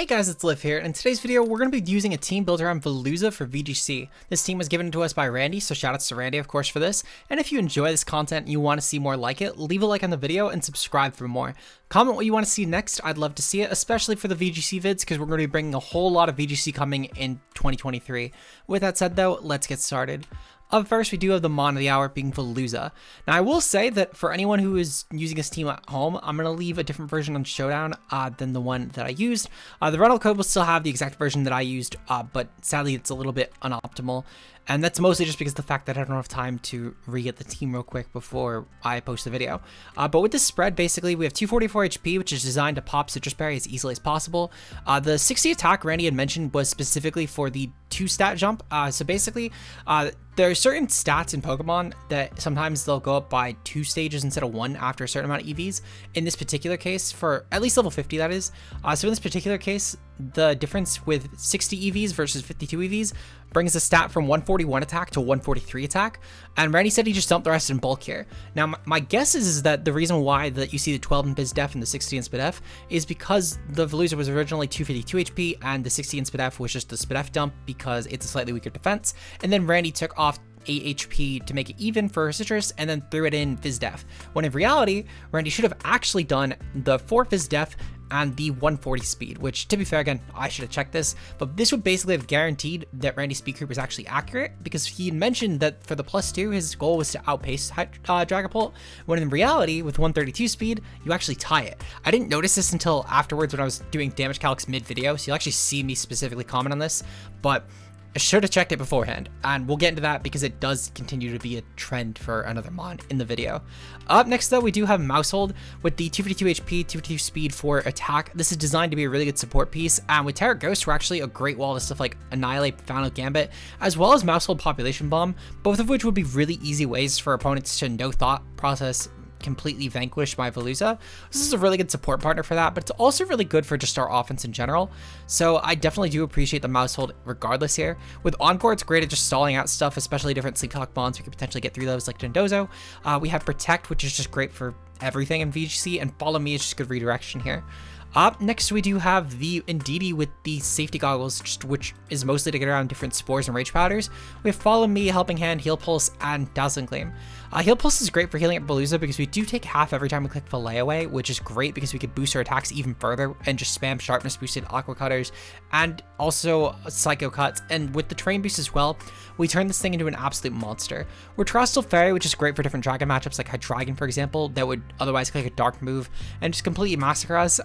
Hey guys, it's Liv here, and in today's video we're going to be using a team built around Veluza for VGC. This team was given to us by Randy, so shoutouts to Randy of course for this, and if you enjoy this content and you want to see more like it, leave a like on the video and subscribe for more. Comment what you want to see next, I'd love to see it, especially for the VGC vids, because we're going to be bringing a whole lot of VGC coming in 2023. With that said though, let's get started. Up first, we do have the Mon of the Hour being Veluza. Now, I will say that for anyone who is using this team at home, I'm going to leave a different version on Showdown than the one that I used. The rental code will still have the exact version that I used, but sadly, it's a little bit unoptimal. And that's mostly just because of the fact that I don't have time to re-get the team real quick before I post the video. But with this spread, basically, we have 244 HP, which is designed to pop Citrus Berry as easily as possible. The 60 attack Randy had mentioned was specifically for the 2-stat jump. So basically, there are certain stats in Pokemon that sometimes they'll go up by 2 stages instead of 1 after a certain amount of EVs. In this particular case, for at least level 50, that is. So in this particular case, the difference with 60 EVs versus 52 EVs brings the stat from 141 attack to 143 attack, and Randy said he just dumped the rest in bulk here. Now, my guess is that the reason why that you see the 12 in Biz Def and the 60 in Spidef is because the Veluza was originally 252 HP, and the 60 in Spidef was just the Spidef dump because it's a slightly weaker defense, and then Randy took off 8 HP to make it even for Citrus and then threw it in Fizz Def, when in reality, Randy should have actually done the 4 Fizz Def and the 140 speed, which, to be fair, again, I should have checked this, but this would basically have guaranteed that Randy's speed creep was actually accurate, because he mentioned that for the +2, his goal was to outpace Dragapult, when in reality, with 132 speed, you actually tie it. I didn't notice this until afterwards when I was doing damage calcs mid-video, so you'll actually see me specifically comment on this, but I should have checked it beforehand, and we'll get into that because it does continue to be a trend for another mon in the video. Up next though, we do have Maushold with the 252 HP, 252 speed for attack. This is designed to be a really good support piece, and with Terra Ghost, we're actually a great wall to stuff like Annihilate, Final Gambit, as well as Maushold Population Bomb, both of which would be really easy ways for opponents to no thought process completely vanquished by Veluza. This is a really good support partner for that, but it's also really good for just our offense in general. So I definitely do appreciate the Maushold regardless here. With Encore, it's great at just stalling out stuff, especially different Sleep Talk bonds. We could potentially get through those like Dondozo. We have Protect, which is just great for everything in VGC, and Follow Me is just good redirection here. Up next, we do have the Indeedee with the safety goggles, which is mostly to get around different spores and rage powders. We have Follow Me, Helping Hand, Heal Pulse, and Dazzling Gleam. Heal Pulse is great for healing at Veluza because we do take half every time we click Fillet Away, which is great because we could boost our attacks even further and just spam Sharpness boosted Aqua Cutters and also Psycho Cuts. And with the Terrain boost as well, we turn this thing into an absolute monster. We're Terrestrial Fairy, which is great for different dragon matchups like Hydreigon, for example, that would otherwise click a dark move and just completely massacre us.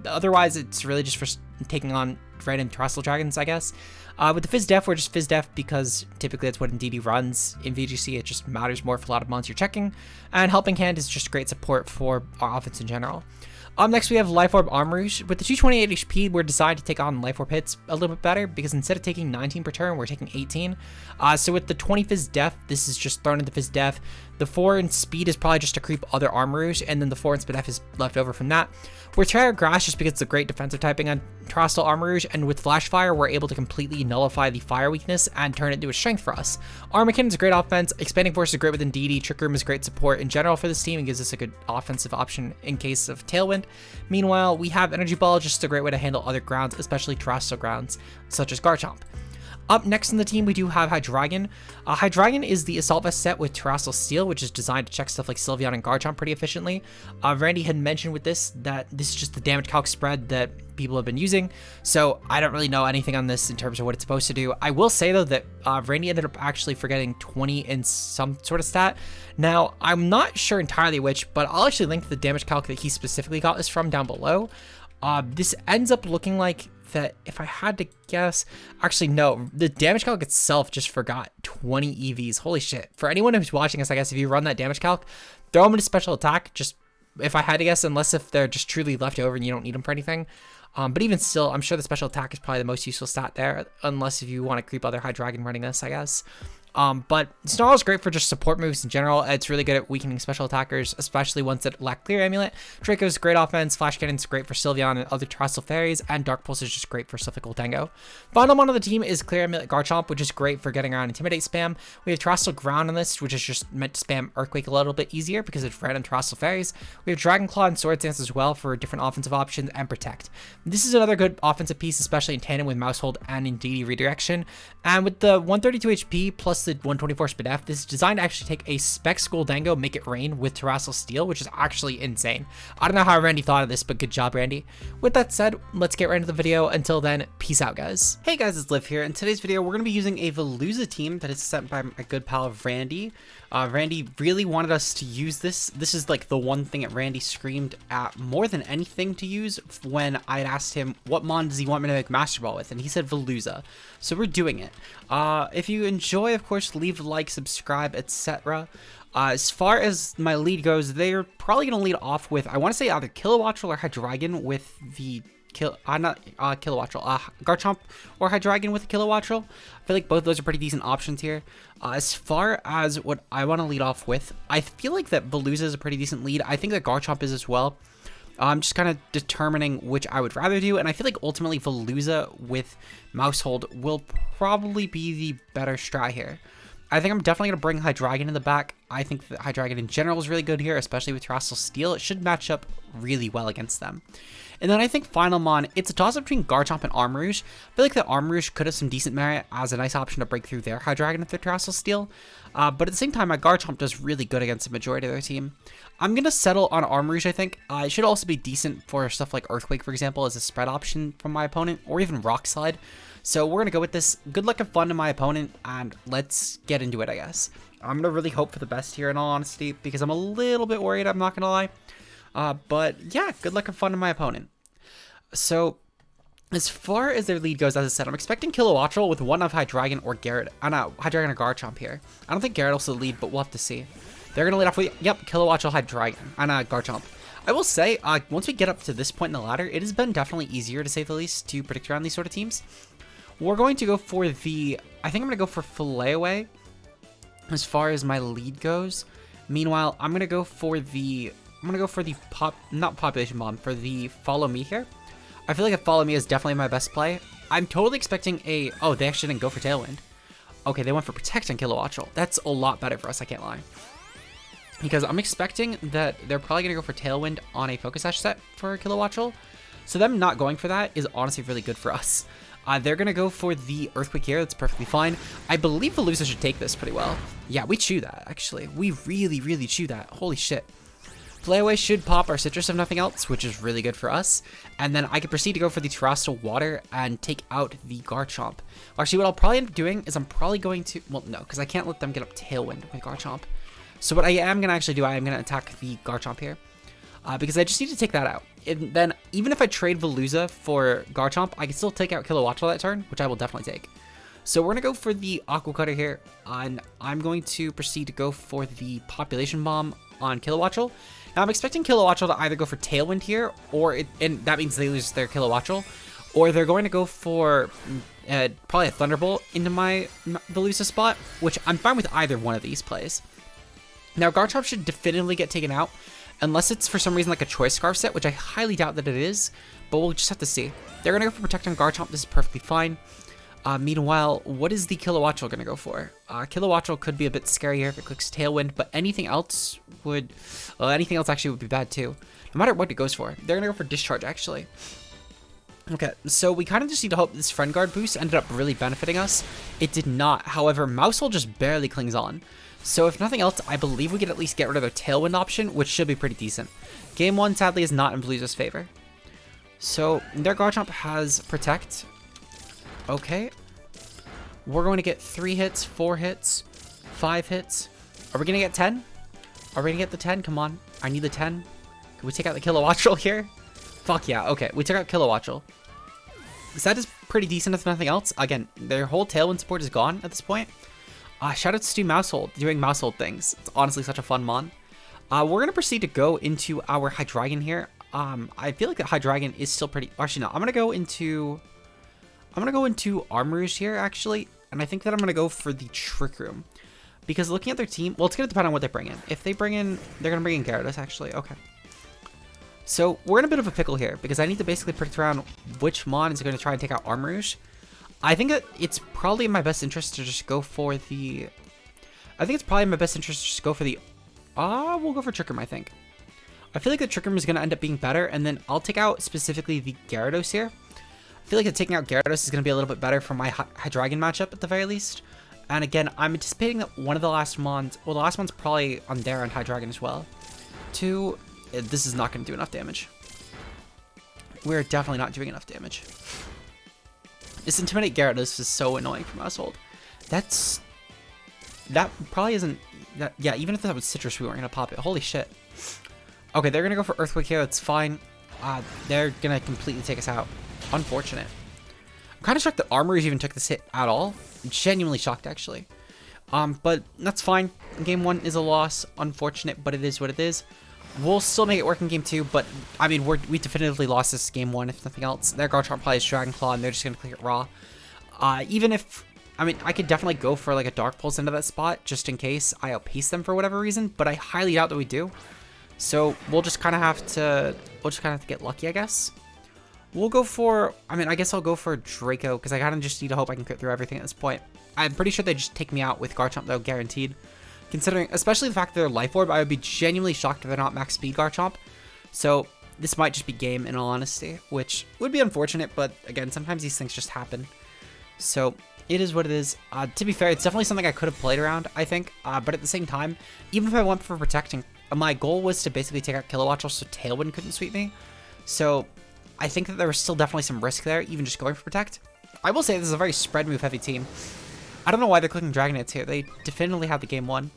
Otherwise, it's really just for taking on random terrestrial dragons, I guess. With the Fizz Def, we're just Fizz Def because typically that's what Indeedee runs in VGC. It just matters more for a lot of mons you're checking. And Helping Hand is just great support for our offense in general. Next, we have Life Orb Armarouge. With the 228 HP, we're designed to take on Life Orb hits a little bit better because instead of taking 19 per turn, we're taking 18. So with the 20 Fizz Def, this is just thrown into Fizz Def. The 4 in speed is probably just to creep other Armarouge, and then the 4 in Spidef is left over from that. We're Terra Grass just because it's a great defensive typing on Terrestrial Armarouge, and with Flash Fire, we're able to completely nullify the fire weakness and turn it into a strength for us. Armacan is a great offense, Expanding Force is great with Indeedee, Trick Room is great support in general for this team and gives us a good offensive option in case of Tailwind. Meanwhile, we have Energy Ball, just a great way to handle other grounds, especially terrestrial grounds, such as Garchomp. Up next in the team, we do have Hydreigon. Hydreigon is the Assault Vest set with Terrestrial Steel, which is designed to check stuff like Sylveon and Garchomp pretty efficiently. Randy had mentioned with this that this is just the damage calc spread that people have been using, so I don't really know anything on this in terms of what it's supposed to do. I will say though that Randy ended up actually forgetting 20 in some sort of stat. Now, I'm not sure entirely which, but I'll actually link the damage calc that he specifically got this from down below. This ends up looking like that, if I had to guess, actually no, the damage calc itself just forgot 20 EVs. Holy shit. For anyone who's watching this, I guess if you run that damage calc, throw them into special attack, just if I had to guess, unless if they're just truly left over and you don't need them for anything. But even still, I'm sure the special attack is probably the most useful stat there, unless if you want to creep other Hydreigon running this, I guess. But Snarl is great for just support moves in general. It's really good at weakening special attackers, especially ones that lack Clear Amulet. Draco's great offense, Flash Cannon's great for Sylveon and other Terrestrial Fairies, and Dark Pulse is just great for stuff like Ultango. Final one on the team is Clear Amulet Garchomp, which is great for getting around Intimidate spam. We have Terrestrial Ground on this, which is just meant to spam Earthquake a little bit easier because it's random Terrestrial Fairies. We have Dragon Claw and Sword Dance as well for different offensive options, and Protect. This is another good offensive piece, especially in tandem with Maushold and Indeedee Redirection. And with the 132 HP plus the 124 Speed F, this is designed to actually take a Spec Skull Dango, make it rain with Terrestrial Steel, which is actually insane. I don't know how Randy thought of this, but good job, Randy. With that said, let's get right into the video. Until then, peace out, guys. Hey guys, it's Liv here. In today's video, we're going to be using a Veluza team that is sent by a good pal of Randy. Randy really wanted us to use this. This is like the one thing that Randy screamed at more than anything to use when I had asked him what mon does he want me to make Master Ball with, and he said Veluza. So we're doing it. If you enjoy, of course, leave a like, subscribe, etc. As far as my lead goes, they're probably going to lead off with, I want to say either Kilowattrel or Hydreigon with the Garchomp or Hydreigon with a Kilowattrel. I feel like both of those are pretty decent options here. As far as what I want to lead off with, I feel like that Veluza is a pretty decent lead. I think that Garchomp is as well. I'm just kind of determining which I would rather do, and I feel like ultimately Veluza with Maushold will probably be the better strat here. I think I'm definitely going to bring Hydreigon in the back. I think that Hydreigon in general is really good here, especially with Terrestrial Steel. It should match up really well against them. And then I think final mon, it's a toss-up between Garchomp and Armarouge. I feel like that Armarouge could have some decent merit as a nice option to break through their Hydreigon with their Terrestrial Steel. But at the same time, my Garchomp does really good against the majority of their team. I'm going to settle on Armarouge, I think. It should also be decent for stuff like Earthquake, for example, as a spread option from my opponent, or even Rock Slide. So we're going to go with this. Good luck and fun to my opponent, and let's get into it, I guess. I'm going to really hope for the best here, in all honesty, because I'm a little bit worried, I'm not going to lie. But yeah, good luck and fun to my opponent. So, as far as their lead goes, as I said, I'm expecting Kilowattrel with one of Hydreigon or Hydreigon or Garchomp here. I don't think Garrett will lead, but we'll have to see. They're going to lead off with, yep, Kilowattrel, Hydreigon, and Garchomp. I will say, once we get up to this point in the ladder, it has been definitely easier, to say the least, to predict around these sort of teams. We're going to go for the, I think I'm going to go for Fillet Away as far as my lead goes. Meanwhile, I'm going to go for the, not Population Bomb, for the Follow Me here. I feel like a Follow Me is definitely my best play. I'm totally expecting a, oh, they actually didn't go for Tailwind. Okay, they went for Protect on Kilowattrel. That's a lot better for us, I can't lie. Because I'm expecting that they're probably going to go for Tailwind on a Focus Sash set for Kilowattrel. So them not going for that is honestly really good for us. They're going to go for the Earthquake here. That's perfectly fine. I believe Veluza should take this pretty well. Yeah, we chew that, actually. We really, really chew that. Holy shit. Fillet Away should pop our Citrus if nothing else, which is really good for us. And then I can proceed to go for the Terrestrial Water and take out the Garchomp. Actually, what I'll probably end up doing is I'm probably going to, well, no, because I can't let them get up Tailwind with Garchomp. So what I am going to actually do, I am going to attack the Garchomp here. Because I just need to take that out. And then, even if I trade Veluza for Garchomp, I can still take out Kilowattrel that turn, which I will definitely take. So we're going to go for the Aqua Cutter here, and I'm going to proceed to go for the Population Bomb on Kilowattrel. Now, I'm expecting Kilowattrel to either go for Tailwind here, or and that means they lose their Kilowattrel, or they're going to go for probably a Thunderbolt into my Veluza spot, which I'm fine with either one of these plays. Now, Garchomp should definitively get taken out, unless it's for some reason like a Choice Scarf set, which I highly doubt that it is, but we'll just have to see. They're going to go for Protect on Garchomp. This is perfectly fine. Meanwhile, what is the Kilowattrel going to go for? Kilowattrel could be a bit scary here if it clicks Tailwind, but anything else would, anything else actually would be bad too. No matter what it goes for. They're going to go for Discharge, actually. Okay, so we kind of just need to hope this Friend Guard boost ended up really benefiting us. It did not. However, Maushold just barely clings on. So if nothing else, I believe we could at least get rid of their Tailwind option, which should be pretty decent. Game 1, sadly, is not in Veluza's favor. So their Garchomp has Protect. Okay. We're going to get 3 hits, 4 hits, 5 hits. Are we going to get 10? Are we going to get the 10? Come on. I need the 10. Can we take out the Kilowattrel here? Fuck yeah. Okay, we took out Kilowattrel. So that is pretty decent if nothing else. Again, their whole Tailwind support is gone at this point. Shoutouts to Maushold, doing Maushold things. It's honestly such a fun mon. We're going to proceed to go into our Hydreigon here. I feel like the Hydreigon is still pretty... Actually, no. I'm going to go into Armarouge here, actually. and I think that I'm going to go for the Trick Room. Because looking at their team, well, it's going to depend on what they bring in. If they bring in, they're going to bring in Gyarados, actually. Okay. So we're in a bit of a pickle here, because I need to basically predict around which Mon is going to try and take out Armarouge. I think that it's probably in my best interest to just go for the... I think it's probably in my best interest to just go for the... we'll go for Trick Room, I think. I feel like the Trick Room is going to end up being better, and then I'll take out specifically the Gyarados here. I feel like that taking out Gyarados is going to be a little bit better for my Hydreigon matchup at the very least. And again, I'm anticipating that one of the last Mons... Well, the last Mon's probably on there on Hydreigon as well. Two... This is not going to do enough damage. We're definitely not doing enough damage. This Intimidate Gyarados is so annoying for Maushold. That probably isn't... Yeah, even if that was Citrus, we weren't going to pop it. Holy shit. Okay, they're going to go for Earthquake here. That's fine. They're going to completely take us out. Unfortunate. I'm kind of shocked that Armarouge even took this hit at all. Genuinely shocked, actually. But that's fine. Game 1 is a loss. Unfortunate, but it is what it is. We'll still make it work in Game 2, but, I mean, we definitively lost this Game 1, if nothing else. Their Garchomp probably has Dragon Claw, and they're just going to click it raw. Even if... I mean, I could definitely go for, like, a Dark Pulse into that spot, just in case I outpace them for whatever reason, but I highly doubt that we do. So, we'll just kind of have to... We'll just kind of have to get lucky, I guess. We'll go for... I mean, I guess I'll go for Draco, because I kind of just need to hope I can crit through everything at this point. I'm pretty sure they just take me out with Garchomp, though, guaranteed. Considering, especially the fact that they're Life Orb, I would be genuinely shocked if they're not max speed Garchomp. So, this might just be game, in all honesty, which would be unfortunate, but again, sometimes these things just happen. So, it is what it is. To be fair, it's definitely something I could have played around, I think. But at the same time, even if I went for Protecting, my goal was to basically take out Kilowattrel so Tailwind couldn't sweep me. So, I think that there was still definitely some risk there, even just going for Protect. I will say this is a very spread move heavy team. I don't know why they're clicking Dragonites here. They definitively have the game won.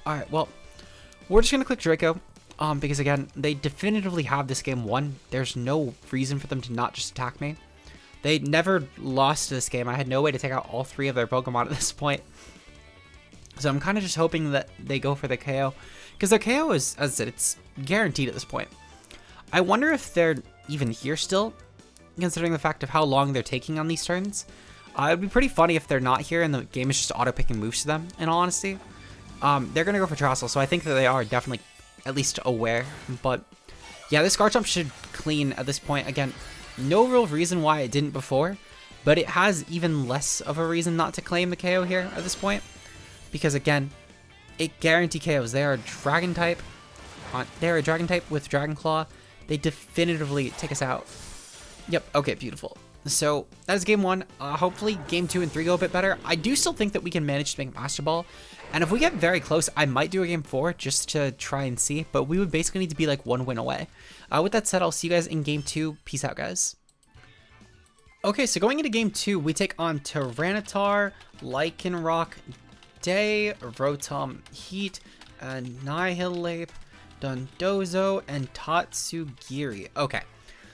Alright, well, we're just going to click Draco, because again, they definitively have this game won. There's no reason for them to not just attack me. They never lost this game. I had no way to take out all 3 of their Pokemon at this point. So I'm kind of just hoping that they go for the KO, because their KO is, as I said, it's guaranteed at this point. I wonder if they're even here still, considering the fact of how long they're taking on these turns. It'd be pretty funny if they're not here and the game is just auto-picking moves to them, in all honesty. They're going to go for Terastal, so I think that they are definitely at least aware. But yeah, this Garchomp should clean at this point. Again, no real reason why it didn't before, but it has even less of a reason not to claim the KO here at this point. Because again, it guarantee KOs. They are a Dragon type. They're a Dragon type with Dragon Claw. They definitively take us out. Yep, okay, beautiful. So that is game 1. Hopefully game 2 and 3 go a bit better. I do still think that we can manage to make Master Ball. And if we get very close, I might do a game 4 just to try and see. But we would basically need to be like 1 win away. With that said, I'll see you guys in game 2. Peace out, guys. Okay, so going into game 2, we take on Tyranitar, Lycanroc, Day, Rotom, Heat, Annihilate, Dondozo, and Tatsugiri. Okay.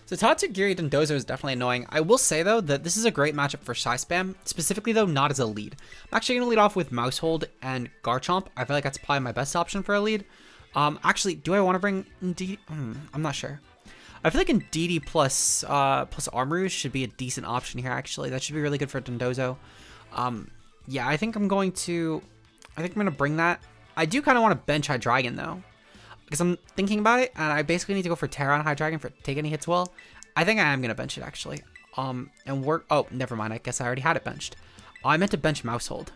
So Tatsugiri Dondozo is definitely annoying. I will say, though, that this is a great matchup for Psy Spam, specifically, though, not as a lead. I'm actually going to lead off with Maushold and Garchomp. I feel like that's probably my best option for a lead. Actually, do I want to bring Indeedee? I'm not sure. I feel like Indeedee plus Armarouge should be a decent option here, actually. That should be really good for Dondozo. Yeah, I think I'm going to bring that. I do kind of want to bench Hydreigon, though, because I'm thinking about it, and I basically need to go for Terra on Hydreigon for take any hits well. I think I am going to bench it, actually. And work... Oh, never mind. I guess I already had it benched. I meant to bench Maushold.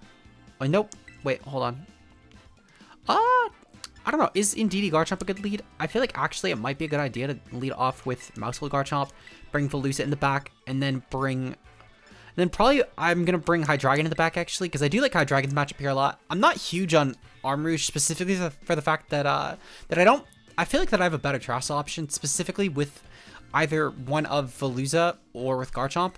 Oh, nope. Wait, hold on. I don't know. Is Indeedee Garchomp a good lead? I feel like, actually, it might be a good idea to lead off with Maushold Garchomp, bring Veluza in the back, and then bring... Then probably I'm going to bring Hydreigon in the back, actually, because I do like Hydreigon's matchup here a lot. I'm not huge on Armarouge, specifically for the fact that I feel like that I have a better Terastal option, specifically with either one of Veluza or with Garchomp.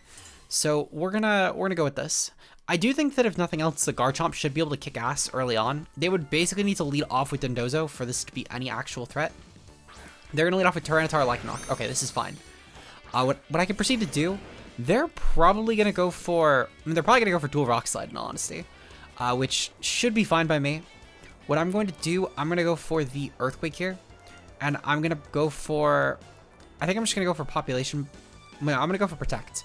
So we're gonna go with this. I do think that if nothing else, the Garchomp should be able to kick ass early on. They would basically need to lead off with Dondozo for this to be any actual threat. They're gonna lead off with Tyranitar, Lycanroc. Okay, this is fine. What I can proceed to do, they're probably gonna go for... I mean, they're probably gonna go for Dual Rock Slide, in all honesty, which should be fine by me. What I'm going to do, I'm going to go for the Earthquake here. And I'm going to go for... I think I'm just going to go for Population. I'm going to go for Protect.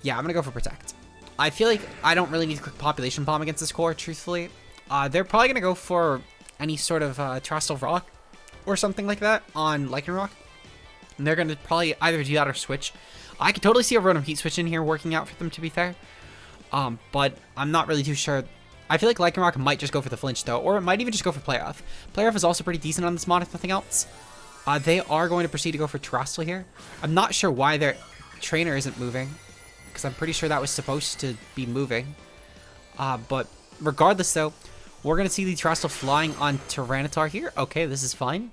Yeah, I'm going to go for Protect. I feel like I don't really need to click Population Bomb against this core, truthfully. They're probably going to go for any sort of Terrestrial Rock or something like that on Lycanroc. And they're going to probably either do that or switch. I could totally see a Rotom Heat Switch in here working out for them, to be fair. But I'm not really too sure. I feel like Lycanroc might just go for the flinch, though, or it might even just go for Play Rough. Play Rough is also pretty decent on this mod, if nothing else. They are going to proceed to go for Terrestrial here. I'm not sure why their trainer isn't moving, because I'm pretty sure that was supposed to be moving. But regardless, though, we're going to see the Terrestrial flying on Tyranitar here. Okay, this is fine.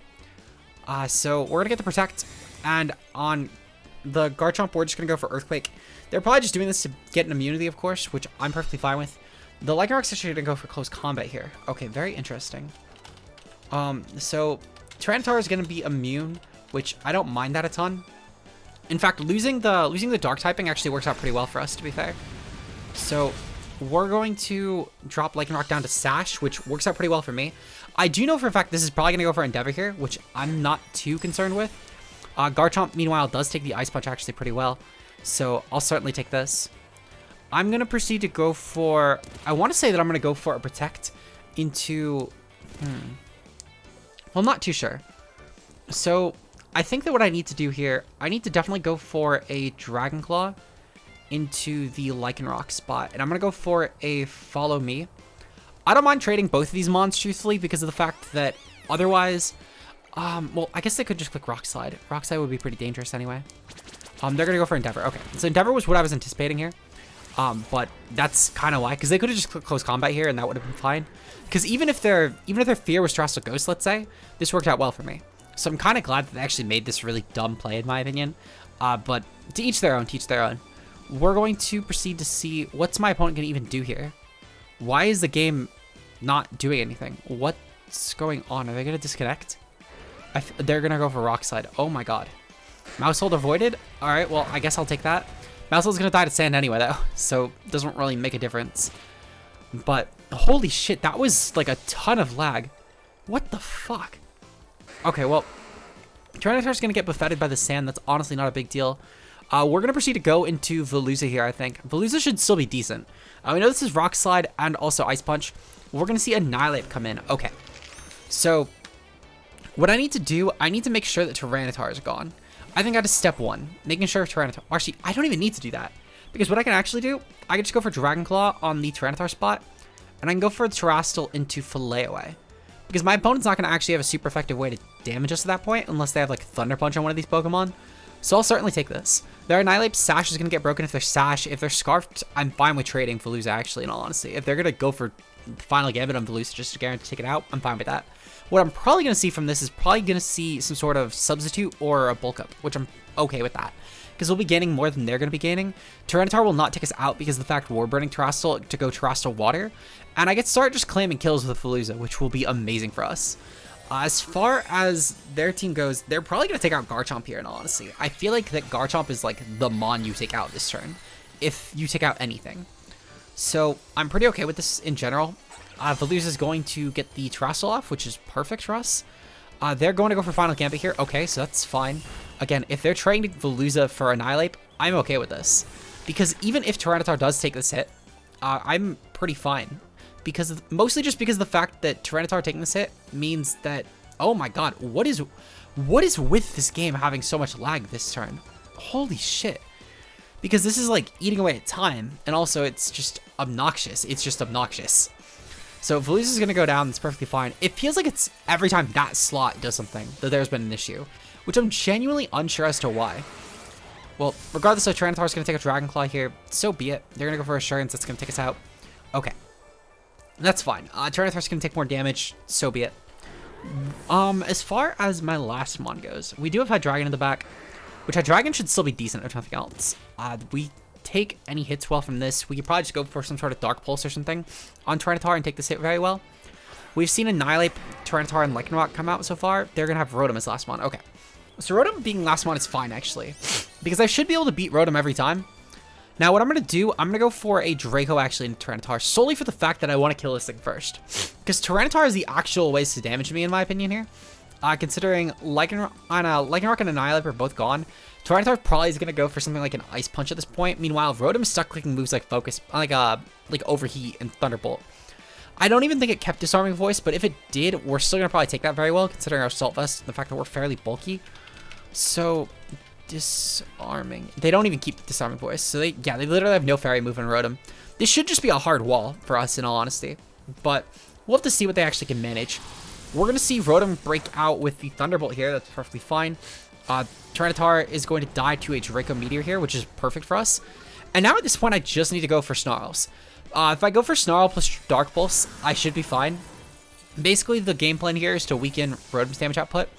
So we're going to get the Protect, and on the Garchomp, we're just going to go for Earthquake. They're probably just doing this to get an immunity, of course, which I'm perfectly fine with. The Lycanroc's actually going to go for Close Combat here. Okay, very interesting. So Tyranitar is going to be immune, which I don't mind that a ton. In fact, losing the Dark typing actually works out pretty well for us, to be fair. So we're going to drop Lycanroc down to Sash, which works out pretty well for me. I do know for a fact this is probably going to go for Endeavor here, which I'm not too concerned with. Garchomp, meanwhile, does take the Ice Punch actually pretty well. So I'll certainly take this. I'm going to proceed to go for... I want to say that I'm going to go for a Protect into... Well, I'm not too sure. So I think that what I need to do here, I need to definitely go for a Dragon Claw into the Lycanroc spot. And I'm going to go for a Follow Me. I don't mind trading both of these mons, truthfully, because of the fact that otherwise... well, I guess they could just click Rock Slide. Rock Slide would be pretty dangerous anyway. They're going to go for Endeavor. Okay, so Endeavor was what I was anticipating here. But that's kind of why, because they could have just clicked Close Combat here and that would have been fine. Because even if their fear was Terrestrial Ghost, let's say, this worked out well for me. So I'm kind of glad that they actually made this really dumb play, in my opinion. But to each their own, to each their own. We're going to proceed to see what's my opponent going to even do here. Why is the game not doing anything? What's going on? Are they going to disconnect? They're going to go for Rock Slide. Oh my god. Maushold avoided? Alright, well, I guess I'll take that. Maushold's going to die to sand anyway, though, so it doesn't really make a difference. But, holy shit, that was, like, a ton of lag. What the fuck? Okay, well, Tyranitar's going to get buffeted by the sand. That's honestly not a big deal. We're going to proceed to go into Veluza here, I think. Veluza should still be decent. We know this is Rock Slide and also Ice Punch. We're going to see Annihilate come in. Okay, so what I need to do, I need to make sure that Tyranitar is gone. I think that is step one, making sure Tyranitar... Actually, I don't even need to do that. Because what I can actually do, I can just go for Dragon Claw on the Tyranitar spot. And I can go for Terrestrial into Fillet Away. Because my opponent's not going to actually have a super effective way to damage us at that point. Unless they have like Thunder Punch on one of these Pokemon. So I'll certainly take this. Their Annihilate Sash is going to get broken if they're Sash. If they're Scarfed, I'm fine with trading Veluza actually, in all honesty. If they're going to go for Final Gambit on Veluza just to guarantee to take it out, I'm fine with that. What I'm probably going to see from this is probably going to see some sort of Substitute or a Bulk Up, which I'm okay with that. Because we'll be gaining more than they're going to be gaining. Tyranitar will not take us out because of the fact we're burning Terrestrial to go Terrestrial Water. And I get to start just claiming kills with Veluza, which will be amazing for us. As far as their team goes, they're probably going to take out Garchomp here, in all honesty. I feel like that Garchomp is like the mon you take out this turn, if you take out anything. So I'm pretty okay with this in general. Veluza is going to get the Terrestrial off, which is perfect for us. They're going to go for Final Gambit here. Okay, so that's fine. Again, if they're trading Veluza for Annihilate, I'm okay with this. Because even if Tyranitar does take this hit, I'm pretty fine. Mostly just because of the fact that Tyranitar taking this hit means that... Oh my god, what is with this game having so much lag this turn? Holy shit. Because this is like eating away at time, and also it's just obnoxious. It's just obnoxious. So Veluza is going to go down. It's perfectly fine. It feels like it's every time that slot does something that there's been an issue, which I'm genuinely unsure as to why. Well, regardless of Tyranitar is going to take a Dragon Claw here, so be it. They're going to go for Assurance. That's going to take us out. Okay. That's fine. Tyranitar is going to take more damage, so be it. As far as my last mon goes, we do have Hydreigon in the back, which Hydreigon should still be decent if nothing else. We take any hits well from this. We could probably just go for some sort of Dark Pulse or something on Tyranitar and take this hit very well. We've seen Annihilate, Tyranitar, and Lycanroc come out so far. They're going to have Rotom as last mon. Okay. So Rotom being last mon is fine, actually, because I should be able to beat Rotom every time. Now, what I'm going to do, I'm going to go for a Draco, actually, in Tyranitar, solely for the fact that I want to kill this thing first. Because Tyranitar is the actual ways to damage me, in my opinion, here. Considering Lycanroc and Annihilate are both gone, Tyranitar probably is going to go for something like an Ice Punch at this point. Meanwhile, Rotom is stuck clicking moves like Focus, like Overheat and Thunderbolt. I don't even think it kept Disarming Voice, but if it did, we're still going to probably take that very well, considering our Assault Vest and the fact that we're fairly bulky. So, Disarming. They don't even keep Disarming Voice. So, they literally have no Fairy move in Rotom. This should just be a hard wall for us, in all honesty. But we'll have to see what they actually can manage. We're going to see Rotom break out with the Thunderbolt here. That's perfectly fine. Tyranitar is going to die to a Draco Meteor here, which is perfect for us. And now at this point, I just need to go for Snarls. If I go for Snarl plus Dark Pulse, I should be fine. Basically, the game plan here is to weaken Rotom's damage output.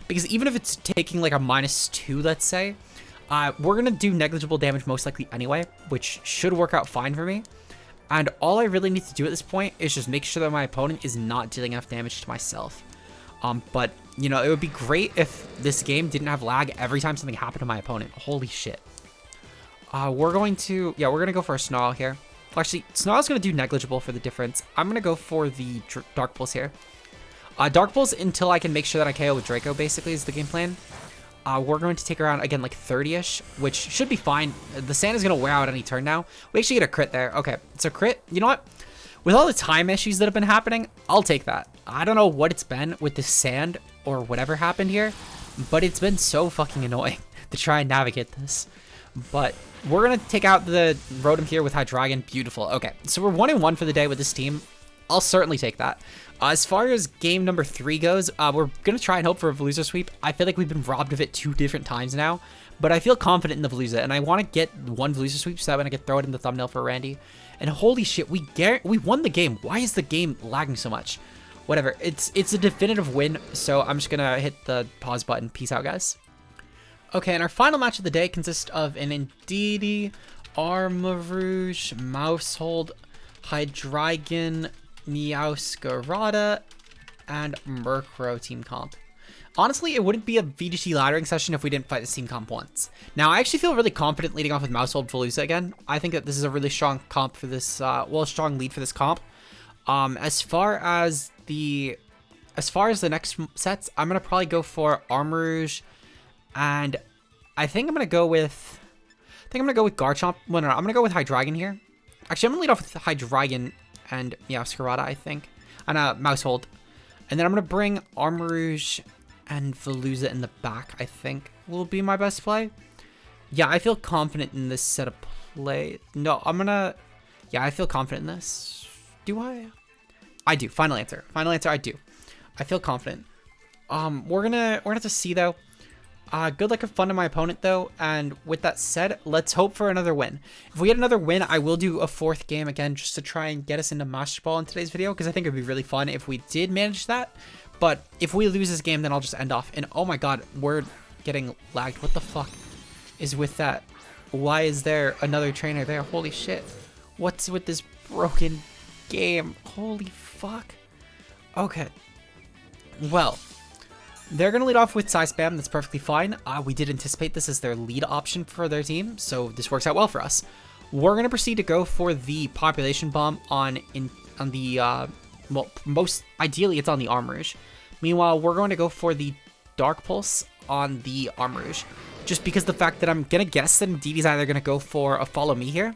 Because even if it's taking like a -2, let's say, we're going to do negligible damage most likely anyway, which should work out fine for me. And all I really need to do at this point is just make sure that my opponent is not dealing enough damage to myself. But, you know, it would be great if this game didn't have lag every time something happened to my opponent. Holy shit. We're going to go for a Snarl here. Well, actually, Snarl's going to do negligible for the difference. I'm going to go for the Dark Pulse here. Dark Pulse until I can make sure that I KO with Draco, basically, is the game plan. We're going to take around, again, like 30-ish, which should be fine. The sand is going to wear out any turn now. We actually get a crit there. Okay, it's a crit. You know what? With all the time issues that have been happening, I'll take that. I don't know what it's been with the sand or whatever happened here, but it's been so fucking annoying to try and navigate this. But we're going to take out the Rotom here with Hydreigon. Beautiful. Okay, so we're 1-1 for the day with this team. I'll certainly take that. As far as game number 3 goes, we're going to try and hope for a Veluza sweep. I feel like we've been robbed of it 2 different times now, but I feel confident in the Veluza, and I want to get one Veluza sweep so that when I can throw it in the thumbnail for Randy. And holy shit, we won the game. Why is the game lagging so much? Whatever, it's a definitive win, so I'm just going to hit the pause button. Peace out, guys. Okay, and our final match of the day consists of an Indeedee, Armarouge, Maushold, Hydreigon, Meowscarada, and Murkrow team comp. Honestly, it wouldn't be a VGC laddering session if we didn't fight this team comp once. Now, I actually feel really confident leading off with Maushold Veluza again. I think that this is a really strong comp for this, strong lead for this comp. As far as the next sets, I'm gonna probably go for Armarouge, and I think I'm gonna go with Garchomp. Well, no, I'm gonna go with Hydreigon here. Actually, I'm gonna lead off with Hydreigon and Meowscarada, I think, and Maushold, and then I'm gonna bring Armarouge and Veluza in the back. I think will be my best play. Yeah, I feel confident in this set of play. No, I feel confident in this. Do I? I do. Final answer. Final answer. I do. I feel confident. We're gonna have to see though. Good luck and fun to my opponent though, and with that said, let's hope for another win. If we get another win, I will do a 4th game again just to try and get us into Master Ball in today's video, because I think it would be really fun if we did manage that. But if we lose this game, then I'll just end off. And oh my god, we're getting lagged. What the fuck is with that? Why is there another trainer there? Holy shit. What's with this broken game? Holy fuck. Okay. Well, they're going to lead off with Psy Spam. That's perfectly fine. We did anticipate this as their lead option for their team, so this works out well for us. We're going to proceed to go for the Population Bomb on the, well, most ideally it's on the Armarouge. Meanwhile, we're going to go for the Dark Pulse on the Armarouge, just because the fact that I'm going to guess that Indeedee's either going to go for a Follow Me here,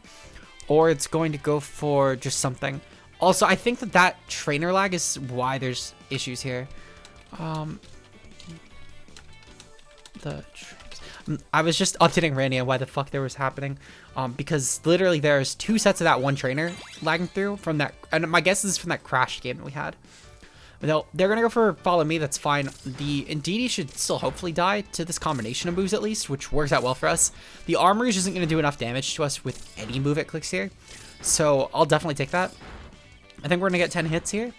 or it's going to go for just something. Also, I think that trainer lag is why there's issues here. I was just updating Randy on why the fuck there was happening, because literally there's 2 sets of that one trainer lagging through from that, and my guess is from that crash game that we had. But no, they're gonna go for Follow Me. That's fine. The Indeedee should still hopefully die to this combination of moves at least, which works out well for us. The Armarouge isn't gonna do enough damage to us with any move it clicks here, so I'll definitely take that. I think we're gonna get 10 hits here.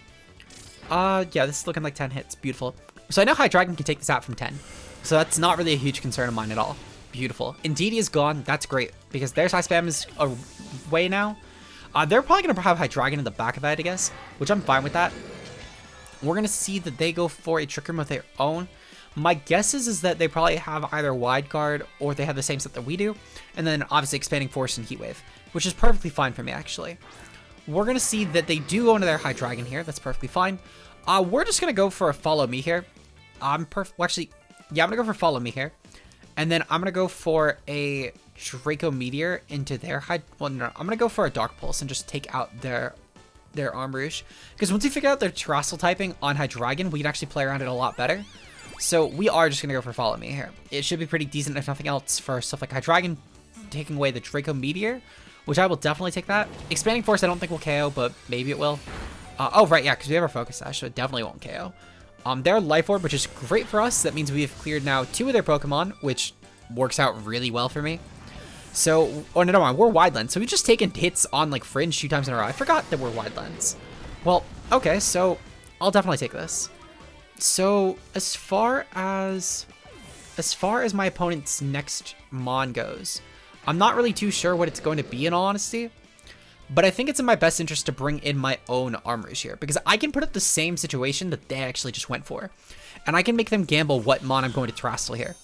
Yeah, this is looking like 10 hits. Beautiful. So I know Hydreigon can take this out from 10. So that's not really a huge concern of mine at all. Beautiful. Indeedee is gone. That's great, because their Psy Spam is away now. They're probably going to have Hydreigon in the back of that, I guess, which I'm fine with that. We're going to see that they go for a Trick Room of their own. My guess is that they probably have either Wide Guard or they have the same set that we do. And then obviously Expanding Force and Heat Wave, which is perfectly fine for me, actually. We're going to see that they do go into their Hydreigon here. That's perfectly fine. We're just going to go for a Follow Me here. Well, actually, yeah, I'm going to go for Follow Me here. And then I'm going to go for a Draco Meteor into their well, no, I'm going to go for a Dark Pulse and just take out their Armarouge. Because once we figure out their Terrestrial typing on Hydreigon, we can actually play around it a lot better. So we are just going to go for Follow Me here. It should be pretty decent, if nothing else, for stuff like Hydreigon taking away the Draco Meteor, which I will definitely take that. Expanding Force I don't think will KO, but maybe it will. Oh, right, yeah, because we have our Focus Sash, so it definitely won't KO. They're Life Orb, which is great for us. That means we have cleared now 2 of their Pokemon, which works out really well for me. So, oh, no, we're Wide Lens. So we've just taken hits on, like, Fringe 2 times in a row. I forgot that we're Wide Lens. Well, okay, so I'll definitely take this. So, as far as my opponent's next Mon goes, I'm not really too sure what it's going to be in all honesty. But I think it's in my best interest to bring in my own Armarouge here, because I can put up the same situation that they actually just went for. And I can make them gamble what Mon I'm going to Terrestrial here.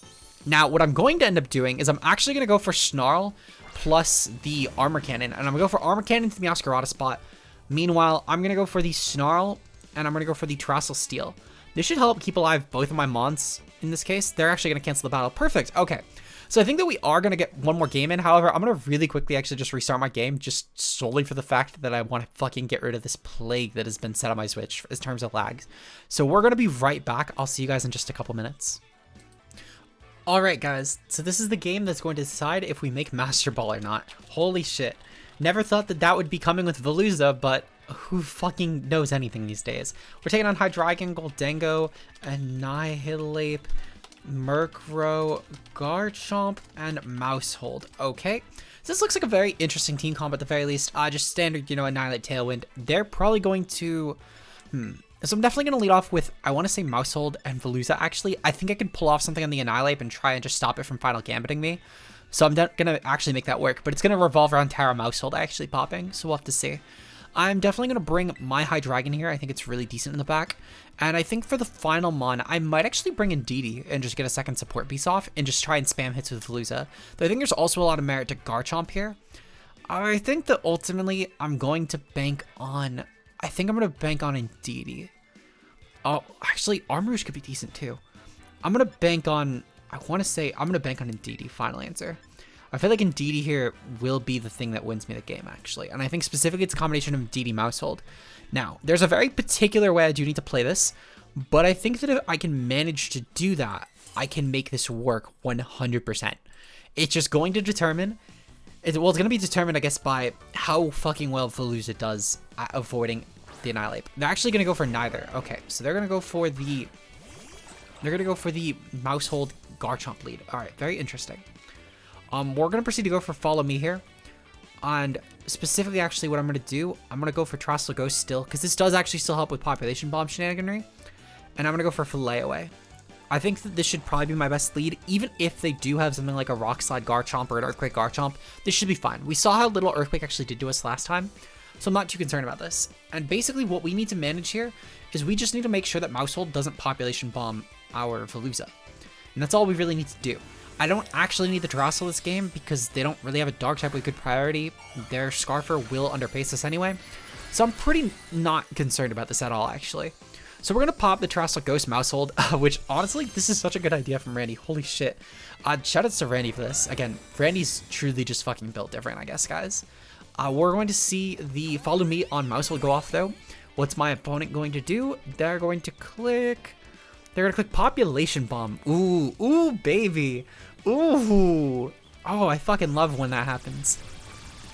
Now, what I'm going to end up doing is I'm actually going to go for Snarl plus the Armor Cannon. And I'm going to go for Armor Cannon to the Meowscarada spot. Meanwhile, I'm going to go for the Snarl, and I'm going to go for the Terrestrial Steel. This should help keep alive both of my Mons in this case. They're actually going to cancel the battle. Perfect. Okay. So I think that we are going to get one more game in. However, I'm going to really quickly actually just restart my game just solely for the fact that I want to fucking get rid of this plague that has been set on my Switch in terms of lags. So we're going to be right back. I'll see you guys in just a couple minutes. Alright guys, so this is the game that's going to decide if we make Master Ball or not. Holy shit. Never thought that that would be coming with Veluza, but who fucking knows anything these days? We're taking on Hydreigon, Goldengo, Annihilate, Murkrow, Garchomp, and Maushold. Okay, so this looks like a very interesting team comp at the very least. Just standard, you know, Annihilate, Tailwind. They're probably going to... So I'm definitely going to lead off with, I want to say Maushold and Veluza, actually. I think I could pull off something on the Annihilate and try and just stop it from Final Gambiting me. So I'm going to actually make that work, but it's going to revolve around Tera Maushold actually popping, so we'll have to see. I'm definitely going to bring my Hydreigon here. I think it's really decent in the back. And I think for the final Mon, I might actually bring in Indeedee and just get a second support piece off and just try and spam hits with Veluza. Though I think there's also a lot of merit to Garchomp here. I think that ultimately I'm going to bank on... I think I'm going to bank on Indeedee. Oh, actually, Armarouge could be decent too. I'm going to bank on... I want to say I'm going to bank on Indeedee, final answer. I feel like Indeedee here will be the thing that wins me the game, actually. And I think specifically it's a combination of Indeedee Maushold. Now, there's a very particular way I do need to play this, but I think that if I can manage to do that, I can make this work 100%. It's just going to determine... Well, it's going to be determined, I guess, by how fucking well Veluza does at avoiding the Annihilate. They're actually going to go for neither. Okay, so they're going to go for the... They're going to go for the Maushold Garchomp lead. All right, very interesting. We're going to proceed to go for Follow Me here. And specifically, actually, what I'm going to do, I'm going to go for Terrestrial Ghost still, because this does actually still help with Population Bomb shenaniganry. And I'm going to go for Fillet Away. I think that this should probably be my best lead, even if they do have something like a Rock Slide Garchomp or an Earthquake Garchomp. This should be fine. We saw how little Earthquake actually did to us last time, so I'm not too concerned about this. And basically what we need to manage here is we just need to make sure that Maushold doesn't Population Bomb our Veluza. And that's all we really need to do. I don't actually need the Terrestrial this game because they don't really have a Dark type with good priority. Their Scarfer will underpace us anyway. So I'm pretty not concerned about this at all, actually. So we're going to pop the Terrestrial Ghost Maushold, which honestly, this is such a good idea from Randy. Holy shit. Shout outs to Randy for this. Again, Randy's truly just fucking built different, I guess, guys. We're going to see the Follow Me on Maushold go off, though. What's my opponent going to do? They're going to click Population Bomb. Ooh, baby. Ooh. Oh, I fucking love when that happens.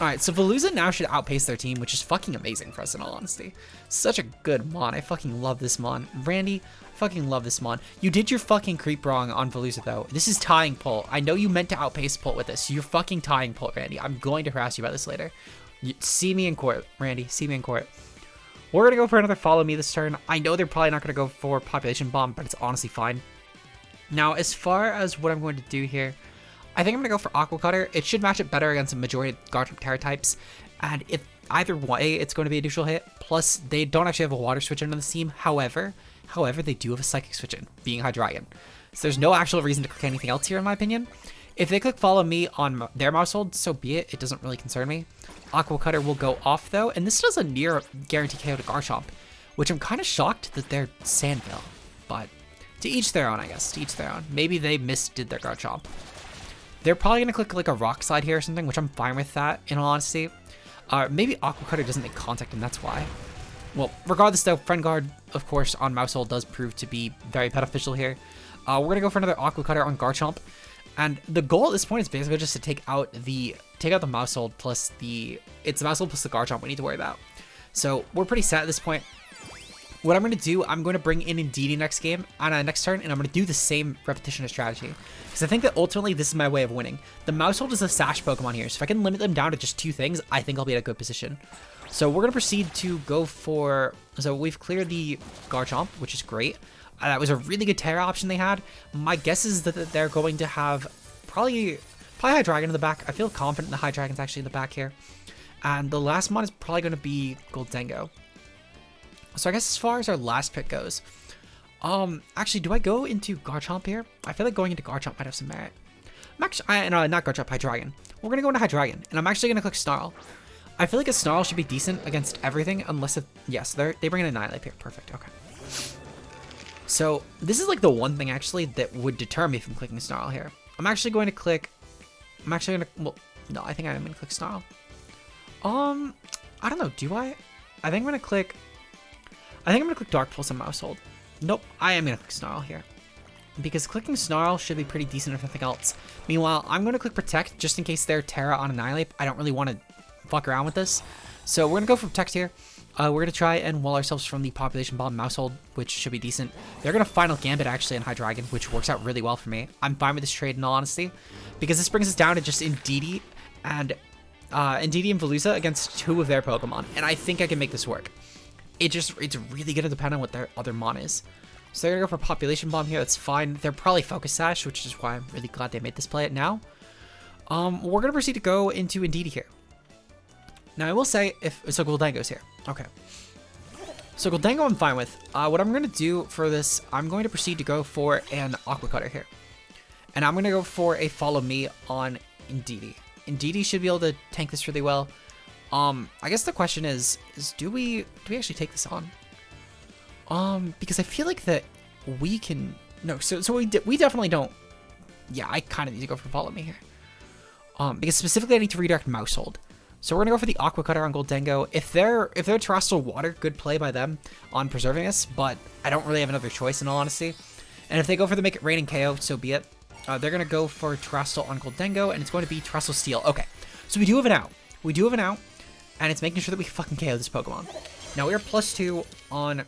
Alright, so Veluza now should outpace their team, which is fucking amazing for us in all honesty. Such a good Mon. I fucking love this Mon. Randy, I fucking love this Mon. You did your fucking creep wrong on Veluza, though. This is tying Pull. I know you meant to outpace Pull with this. You're fucking tying Pull, Randy. I'm going to harass you about this later. See me in court, Randy. See me in court. We're going to go for another Follow Me this turn. I know they're probably not going to go for Population Bomb, but it's honestly fine. Now, as far as what I'm going to do here, I think I'm going to go for Aqua Cutter. It should match it better against a majority of Garchomp Terra types. And if either way, it's going to be a neutral hit. Plus, they don't actually have a Water Switch in on the team. However, they do have a Psychic Switch in, being Hydreigon. So there's no actual reason to click anything else here, in my opinion. If they click Follow Me on their Maushold, so be it. It doesn't really concern me. Aqua Cutter will go off, though. And this does a near guarantee KO to Garchomp, which I'm kind of shocked that they're Sandville. But To each their own, I guess. To each their own. Maybe they misdid their Garchomp. They're probably going to click like a Rock Slide here or something, which I'm fine with that, in all honesty. Maybe Aqua Cutter doesn't make contact, and that's why. Well, regardless though, Friend Guard, of course, on Maushold does prove to be very beneficial here. We're going to go for another Aqua Cutter on Garchomp. And the goal at this point is basically just to take out the Maushold plus it's the Maushold plus the Garchomp we need to worry about. So we're pretty set at this point. What I'm going to do, I'm going to bring in Indeedee next game, on next turn, and I'm going to do the same repetition of strategy. Because I think that ultimately this is my way of winning. The Maushold is a Sash Pokemon here, so if I can limit them down to just 2 things, I think I'll be in a good position. So we're going to proceed to go for... So we've cleared the Garchomp, which is great. That was a really good Terra option they had. My guess is that they're going to have probably Hydreigon in the back. I feel confident the Hydreigon's actually in the back here. And the last mon is probably going to be Goldengo. So I guess as far as our last pick goes, actually, do I go into Garchomp here? I feel like going into Garchomp might have some merit. I'm actually, not Garchomp, Hydreigon. We're going to go into Hydreigon, and I'm actually going to click Snarl. I feel like a Snarl should be decent against everything, unless yes, they bring in a Annihilate here. Perfect, okay. So this is like the one thing actually that would deter me from clicking Snarl here. I'm actually going to click, well, no, I think I'm going to click Snarl. I don't know, do I? I think I'm going to click Dark Pulse on Maushold. Nope, I am going to click Snarl here. Because clicking Snarl should be pretty decent if nothing else. Meanwhile, I'm going to click Protect just in case they're Terra on Annihilate. I don't really want to fuck around with this. So we're going to go for Protect here. We're going to try and wall ourselves from the Population Bomb Maushold, which should be decent. They're going to Final Gambit actually on Hydreigon, which works out really well for me. I'm fine with this trade in all honesty. Because this brings us down to just Indeedee and Veluza against 2 of their Pokemon. And I think I can make this work. It's really going to depend on what their other mon is. So they're going to go for Population Bomb here. That's fine. They're probably Focus Sash, which is why I'm really glad they made this play now. We're going to proceed to go into Indeedee here. Now, I will say, so Goldengo's here. Okay. So Goldengo I'm fine with. What I'm going to do for this, I'm going to proceed to go for an Aqua Cutter here. And I'm going to go for a Follow Me on Indeedee. Indeedee should be able to tank this really well. I guess the question is do we actually take this on? Because I feel like that we can, no, so we definitely don't. Yeah, I kind of need to go for Follow Me here. Because specifically I need to redirect Maushold. So we're gonna go for the Aqua Cutter on Goldengo. If they're Terrestrial Water, good play by them on preserving us, but I don't really have another choice in all honesty. And if they go for the Make It Rain and KO, so be it. They're gonna go for Terrestrial on Goldengo, and it's going to be Terrestrial Steel. Okay, so we do have an out. We do have an out. And it's making sure that we fucking KO this Pokemon. Now we are +2 on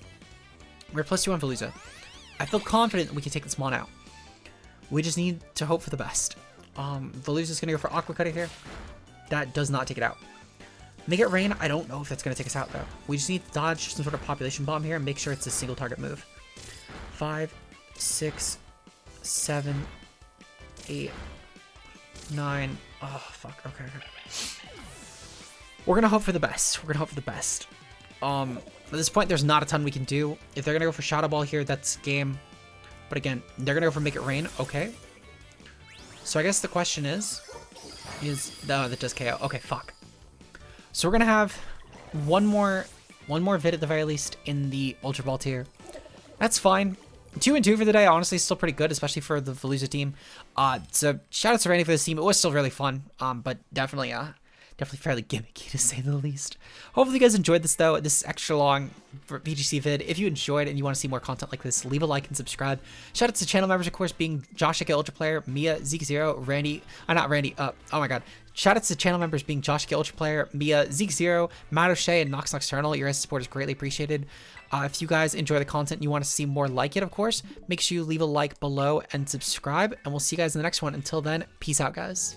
Veluza. I feel confident that we can take this mon out. We just need to hope for the best. Veluza's gonna go for Aqua Cutter here. That does not take it out. Make It Rain, I don't know if that's gonna take us out though. We just need to dodge some sort of Population Bomb here and make sure it's a single target move. 5, 6, 7, 8, 9. Oh fuck. Okay. We're gonna hope for the best. We're gonna hope for the best. At this point, there's not a ton we can do. If they're gonna go for Shadow Ball here, that's game. But again, they're gonna go for Make It Rain. Okay. So I guess the question is no, that does KO. Okay, fuck. So we're gonna have one more vid at the very least in the Ultra Ball tier. That's fine. 2 and 2 for the day. Honestly, still pretty good, especially for the Veluza team. So shout out to Randy for this team. It was still really fun. But definitely fairly gimmicky to say the least. Hopefully you guys enjoyed this though. This is extra long for VGC vid. If you enjoyed and you want to see more content like this, leave a like and subscribe. Shout out to channel members, of course, being Josh aka Ultra Player, Mia, Zeke Zero, Randy, not Randy, oh my god. Shout out to channel members being Josh aka Ultra Player, Mia, Zeke Zero, Matt O'Shea, and Nox Nocturnal. Your guys' support is greatly appreciated. If you guys enjoy the content and you want to see more like it, of course, make sure you leave a like below and subscribe, and we'll see you guys in the next one. Until then, peace out, guys.